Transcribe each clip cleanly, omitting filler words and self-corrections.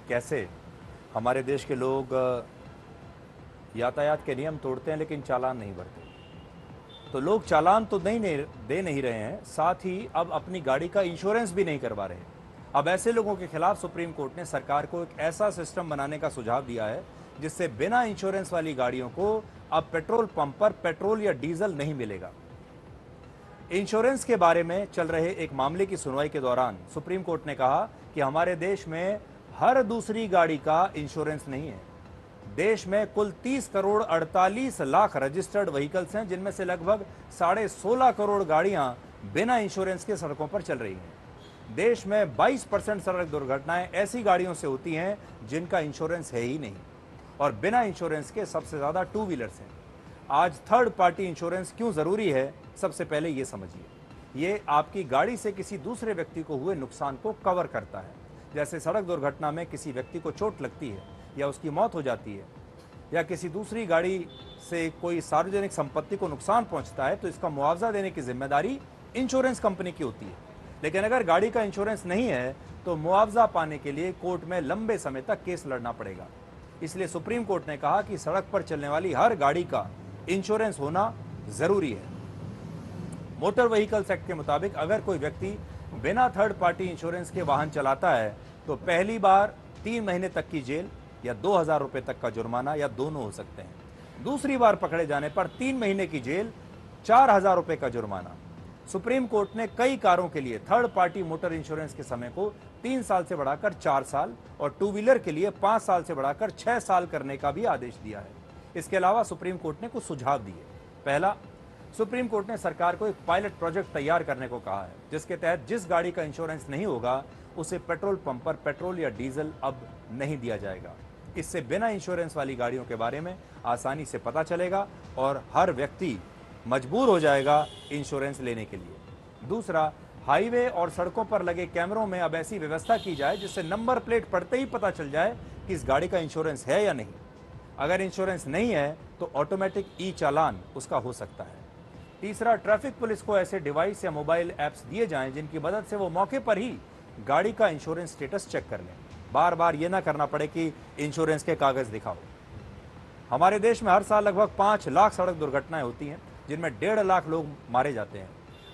कैसे हमारे देश के लोग यातायात के नियम तोड़ते हैं लेकिन चालान नहीं भरते। तो लोग चालान तो दे नहीं रहे हैं, साथ ही अब अपनी गाड़ी का इंश्योरेंस भी नहीं करवा रहे। अब ऐसे लोगों के खिलाफ सुप्रीम कोर्ट ने सरकार को एक ऐसा सिस्टम बनाने का सुझाव दिया है जिससे बिना इंश्योरेंस वाली गाड़ियों को अब पेट्रोल पंप पर पेट्रोल या डीजल नहीं मिलेगा। इंश्योरेंस के बारे में चल रहे एक मामले की सुनवाई के दौरान सुप्रीम कोर्ट ने कहा कि हमारे देश में हर दूसरी गाड़ी का इंश्योरेंस नहीं है। देश में कुल 30 करोड़ 48 लाख रजिस्टर्ड व्हीकल्स हैं, जिनमें से लगभग 16.5 करोड़ गाड़ियां बिना इंश्योरेंस के सड़कों पर चल रही हैं। देश में 22% सड़क दुर्घटनाएं ऐसी गाड़ियों से होती हैं जिनका इंश्योरेंस है ही नहीं, और बिना इंश्योरेंस के सबसे ज्यादा टू व्हीलर्स हैं। आज थर्ड पार्टी इंश्योरेंस क्यों जरूरी है, सबसे पहले ये समझिए। ये आपकी गाड़ी से किसी दूसरे व्यक्ति को हुए नुकसान को कवर करता है। जैसे सड़क दुर्घटना में किसी व्यक्ति को चोट लगती है या उसकी मौत हो जाती है, या किसी दूसरी गाड़ी से कोई सार्वजनिक संपत्ति को नुकसान पहुंचता है, तो इसका मुआवजा देने की जिम्मेदारी इंश्योरेंस कंपनी की होती है। लेकिन अगर गाड़ी का इंश्योरेंस नहीं है तो मुआवजा पाने के लिए कोर्ट में लंबे समय तक केस लड़ना पड़ेगा। इसलिए सुप्रीम कोर्ट ने कहा कि सड़क पर चलने वाली हर गाड़ी का इंश्योरेंस होना जरूरी है। मोटर व्हीकल्स एक्ट के मुताबिक अगर कोई व्यक्ति बिना थर्ड पार्टी इंश्योरेंस के वाहन चलाता है तो पहली बार 3 महीने तक की जेल या 2,000 रुपए तक का जुर्माना या दोनों हो सकते हैं। दूसरी बार पकड़े जाने पर 3 महीने की जेल, 4,000 रुपए का जुर्माना। सुप्रीम कोर्ट ने कई कारों के लिए थर्ड पार्टी मोटर इंश्योरेंस के समय को 3 साल से बढ़ाकर 4 साल और टू व्हीलर के लिए 5 साल से बढ़ाकर 6 साल करने का भी आदेश दिया है। इसके अलावा सुप्रीम कोर्ट ने कुछ सुझाव दिए। पहला, सुप्रीम कोर्ट ने सरकार को एक पायलट प्रोजेक्ट तैयार करने को कहा है, जिसके तहत जिस गाड़ी का इंश्योरेंस नहीं होगा उसे पेट्रोल पंप पर पेट्रोल या डीजल अब नहीं दिया जाएगा। इससे बिना इंश्योरेंस वाली गाड़ियों के बारे में आसानी से पता चलेगा और हर व्यक्ति मजबूर हो जाएगा इंश्योरेंस लेने के लिए। दूसरा, हाईवे और सड़कों पर लगे कैमरों में अब ऐसी व्यवस्था की जाए जिससे नंबर प्लेट पड़ते ही पता चल जाए कि इस गाड़ी का इंश्योरेंस है या नहीं। अगर इंश्योरेंस नहीं है तो ऑटोमेटिक ई चालान उसका हो सकता है। तीसरा, ट्रैफिक पुलिस को ऐसे डिवाइस या मोबाइल ऐप्स दिए जाएं जिनकी मदद से वो मौके पर ही गाड़ी का इंश्योरेंस स्टेटस चेक कर लें। बार बार ये ना करना पड़े कि इंश्योरेंस के कागज दिखाओ। हमारे देश में हर साल लगभग 5 लाख सड़क दुर्घटनाएं होती हैं, जिनमें 1.5 लाख लोग मारे जाते हैं।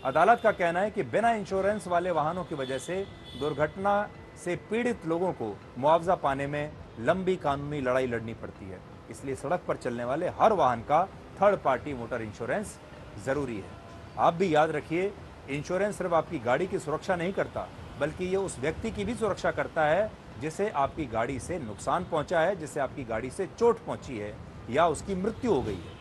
अदालत का कहना है कि बिना इंश्योरेंस वाले वाहनों की वजह से दुर्घटना से पीड़ित लोगों को मुआवजा पाने में लंबी कानूनी लड़ाई लड़नी पड़ती है। इसलिए सड़क पर चलने वाले हर वाहन का थर्ड पार्टी मोटर इंश्योरेंस जरूरी है। आप भी याद रखिए, इंश्योरेंस सिर्फ आपकी गाड़ी की सुरक्षा नहीं करता, बल्कि ये उस व्यक्ति की भी सुरक्षा करता है जिसे आपकी गाड़ी से नुकसान पहुंचा है, जिसे आपकी गाड़ी से चोट पहुंची है या उसकी मृत्यु हो गई है।